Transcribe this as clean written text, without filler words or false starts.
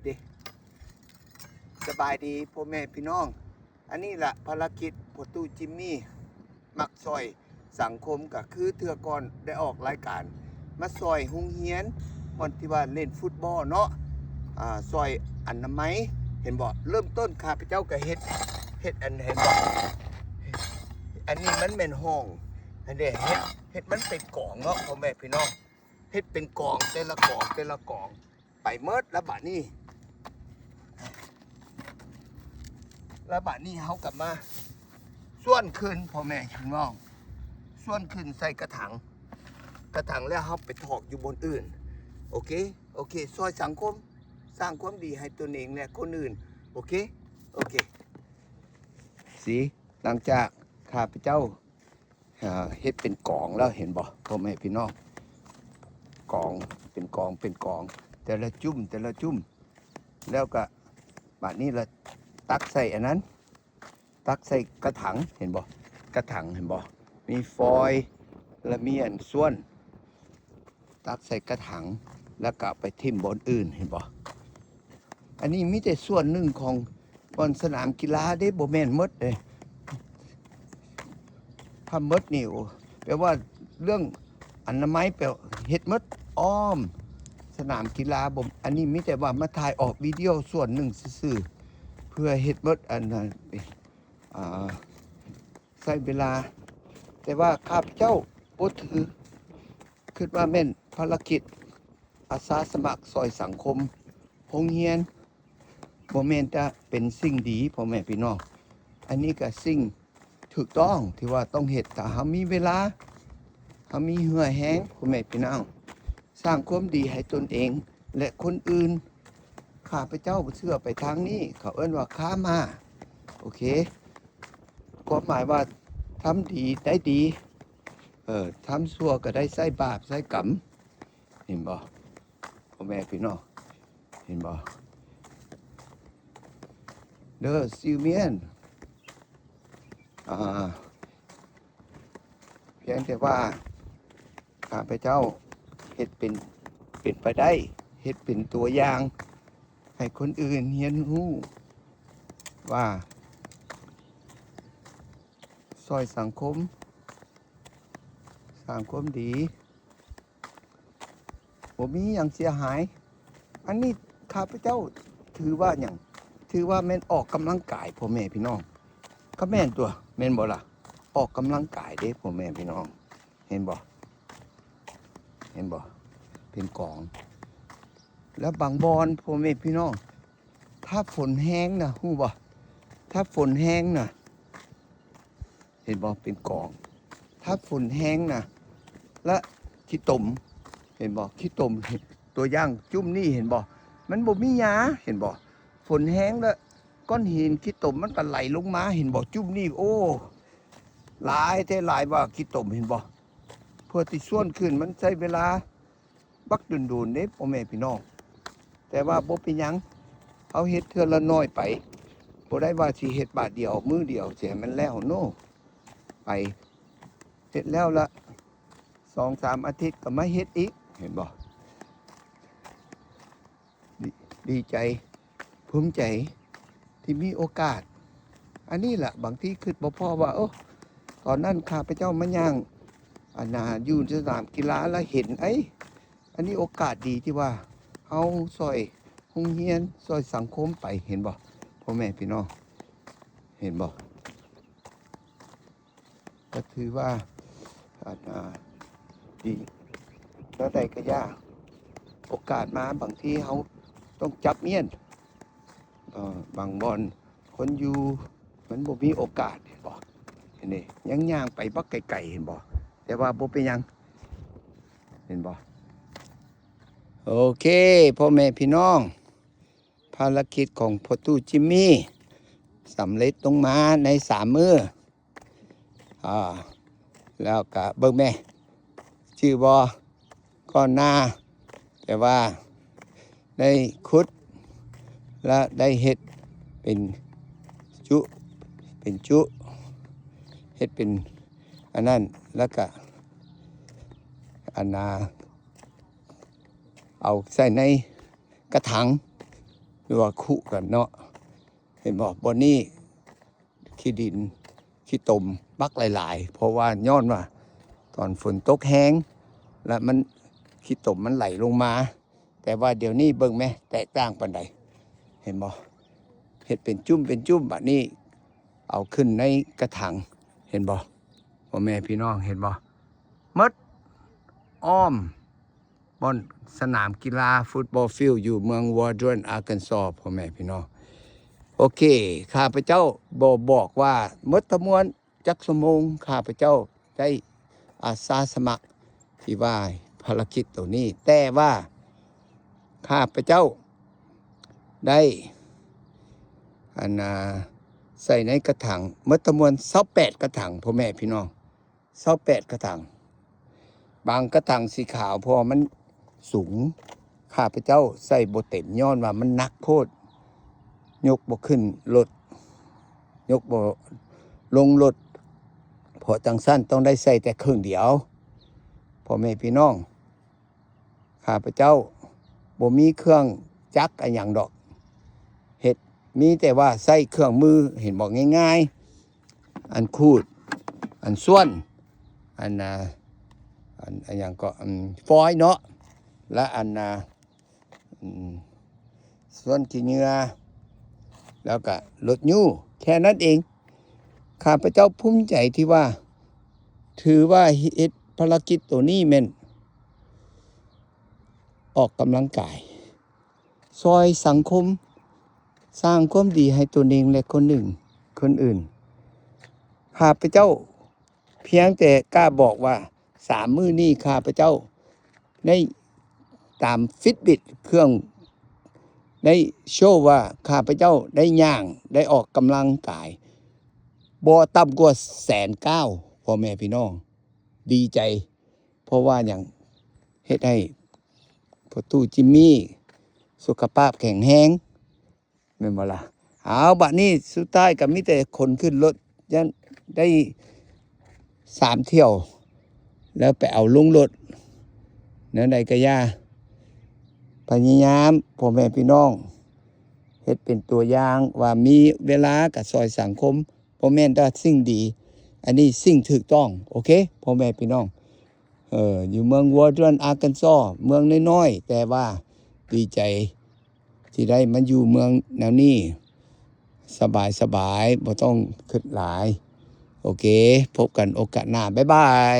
ดิสบายดีพ่อแม่พี่น้องอันนี้แหละภารกิจพ่อตู้จิมมี่มักซอยสังคมก็คือเทื่อก่อนได้ออกรายการมาซอยโรงเรียนวันที่ว่าเล่นฟุตบอลเนาะซอยอนามัยเห็นบ่เริ่มต้นข้าพเจ้าก็เฮ็ดอันเห็นบ่อันนี้มันเป็นห้องอันเด้เฮ็ดมันเป็นกล่องเนาะพ่อแม่พี่น้องเฮ็ดเป็นกล่องแต่ละกล่องแต่ละกล่องไปเมิดแล้วบัดนี้เฮากลับมาส่วนขึ้นพ่อแม่พี่น้องส่วนขึ้นใส่กระถางแล้วเฮาไปถอกอยู่บนอื่นโอเคซอยสังคมสร้างความดีให้ตนเองและคนอื่นโอเคสิหลังจากข้าพเจ้าเฮ็ดเป็นกองแล้วเห็นบ่พ่อแม่พี่น้องกองเป็นกองแต่ละจุ่มแล้วก็บัดนี้ละตักใส่อันนั้นตักใส่กระถางเห็นบ่กระถางเห็นบ่มีฟอยล์และมีอันส่วนตักใส่กระถางแล้วก็ไปทิ่มบนอื่นเห็นบ่อันนี้มีแต่ส่วนหนึ่งของบนสนามกีฬาเด้บ่แม่นหมดเด้ถ้าหมดนี่แปลว่าเรื่องอนามัยแปลเฮ็ดหมดอ้อมสนามกีฬาบ่อันนี้มีแต่ว่ามาถ่ายออกวิดีโอส่วนหนึ่งซื่อๆเพื่อเฮ็ดหมดอันนั้นใช้เวลาแต่ว่าข้าพเจ้าบ่ถือคิดว่าแม่นภารกิจอาสาสมัครซอยสังคมโรงเรียนบ่แม่นจะเป็นสิ่งดีพ่อแม่พี่น้องอันนี้ก็สิ่งถูกต้องที่ว่าต้องเฮ็ดถ้าเฮามีเวลาเฮามีเหือแห้งพ่อแม่พี่น้องสร้างความดีให้ตนเองและคนอื่นข้าพเจ้าเชื่อไปทางนี้เขาเอิ้นว่าค้ามาโอเคความหมายว่าทำดีได้ดีทำชั่วก็ได้ใส่บาปใส่กรรมเห็นบ่พ่อแม่พี่น้องเห็นบ่เด้อซิวเมียนเพียงแต่ว่าข้าพเจ้าเฮ็ดเป็นไปได้เฮ็ดเป็นตัวอย่างให้คนอื่นเรียนรู้ว่าซอยสังคมสร้างความดีบ่มีหยังเสียหายอันนี้ข้าพเจ้าถือว่าแม่นออกกำลังกายพ่อแม่พี่น้องก็แม่นตัวแม่นบ่ล่ะออกกำลังกายเด้พ่อแม่พี่น้องเห็นบ่เป็นกองแล้วบางบอนพ่อแม่พี่น้องถ้าฝนแห้งนะฮู้บ่ถ้าฝนแห้งนะเห็นบ่เป็นกองถ้าฝนแห้งนะและขี้ตมเห็นบ่ขี้ตมตัวอย่างจุ่มนี่เห็นบ่มันบ่มีหญ้าเห็นบ่ฝนแห้งแล้วก้อนหินขี้ตมมันก็ไหลลงมาเห็นบ่จุ่มนี่โอ้หลายแท้หลายว่าขี้ตมเห็นบ่เพื่อที่ส่วนขึ้นมันใช้เวลาบักดุนๆเด้พ่อแม่พี่น้องแต่ว่าบ่เป็นหยังเอาเฮ็ดเทื่อละน้อยไปบ่ได้ว่าสิเฮ็ดบาทเดียวมื้อเดียวสิให้มันแล้วโนไปเสร็จแล้วละ 2-3 อาทิตย์ก็มาเฮ็ดอีกเห็นบ่ดีใจภูมิใจที่มีโอกาสอันนี้แหละบางทีคิดบ่พอว่าตอนนั้นข้าพเจ้ามาย่างอยู่สนามกีฬาแล้วเห็นอันนี้โอกาสดีที่ว่าเอาซอยโรงเรียนซอยสังคมไปเห็นบ่พ่อแม่พี่น้องเห็นบ่ก็ถือว่าดีแล้วใดก็ยากโอกาสมาบางทีเขาต้องจับเมียนบางบอนคนอยู่มันบ่มีโอกาสเห็นบ่เห็นนี่ย่างไปบักไก่เห็นบ่แต่ว่าบ่เป็นยังเห็นบ่โอเคพ่อแม่พี่น้องภารกิจของพ่อตู้จิมมี่สำเร็จลงมาใน3 มื้อแล้วก็เบิ่งแม่ชื่อบ่ก้อนหน้าแต่ว่าได้ขุดและได้เฮ็ดเป็นจุเฮ็ดเป็นอันนั้นแล้วก็เอาใส่ในกระถาง รือว่าคุกันเนาะเห็นบอกบนนี้ขี้ดินขี้ตมบักหลายๆเพราะว่าย้อนว่าตอนฝนตกแห้งแล้วมันขี้ตมมันไหลลงมาแต่ว่าเดี๋ยวนี้เบิ่งไหมแตกต่างปานใดเห็นบ่เห็ดเป็นจุ่มบัดนี้เอาขึ้นในกระถางเห็นบ่พ่อแม่พี่น้องเห็นบ่มดอ้อมบอนสนามกีฬาฟุตบอลฟิลด์อยู่เมืองวอร์ดรนอาร์กันซอพ่อแม่พี่น้องโอเคข้าพเจ้าบอกว่ามดตะมวนจักสมงข้าพเจ้าได้อาสาสมัครที่ว่าภารกิจตัวนี้แต่ว่าข้าพเจ้าได้ใส่ในกระถางมดตะมวน28กระถางพ่อแม่พี่น้อง28กระถางบางกระถางสีขาวพอมันสูงข้าพเจ้าใส่บ่เต็มย้อนว่ามันหนักโพดยกบ่ขึ้นรถยกบ่ลงรถเพราะจังสั้นต้องได้ใส่แต่ครึ่งเดียวพ่อแม่พี่น้องข้าพเจ้าบ่มีเครื่องจักรอะไรอย่างดอกเฮ็ดมีแต่ว่าใส่เครื่องมือเห็นบอกง่ายๆอันคูดอันส่วนอันอย่างก็ฟอยเนาะและส่วนขี้เหงื่อแล้วก็รถยูแค่นั้นเองข้าพเจ้าภูมิใจที่ว่าถือว่าเฮ็ดภารกิจตัวนี้แม่นออกกำลังกายซอยสังคมสร้างความดีให้ตัวเองและคนอื่นข้าพเจ้าเพียงแต่กล้าบอกว่า3 มื้อนี้ข้าพเจ้าได้ตามฟิตบิตเครื่องได้โชว์ว่าข้าพเจ้าได้ย่างได้ออกกำลังกายบ่ต่ำกว่า109,000พ่อแม่พี่น้องดีใจเพราะว่าอย่างเฮ็ดให้พ่อตู้จิมมี่สุขภาพแข็งแรงแม่นบ่ล่ะเอาบัดนี้สุดท้ายก็มีแต่คนขึ้นรถยันได้3 เที่ยวแล้วไปเอาลงรถแนวใดก็อย่าพยายามพ่อแม่พี่น้องเฮ็ดเป็นตัวอย่างว่ามีเวลากับซอยสังคมบ่แม่นแต่สิ่งดีอันนี้สิ่งถูกต้องโอเคพ่อแม่พี่น้องอยู่เมืองวอร์ดรันอาร์กันซอเมืองน้อยๆแต่ว่าดีใจที่ได้มาอยู่เมืองแนวนี้สบายบ่ต้องคิดหลายโอเคพบกันโอกาสหน้าบ๊ายบาย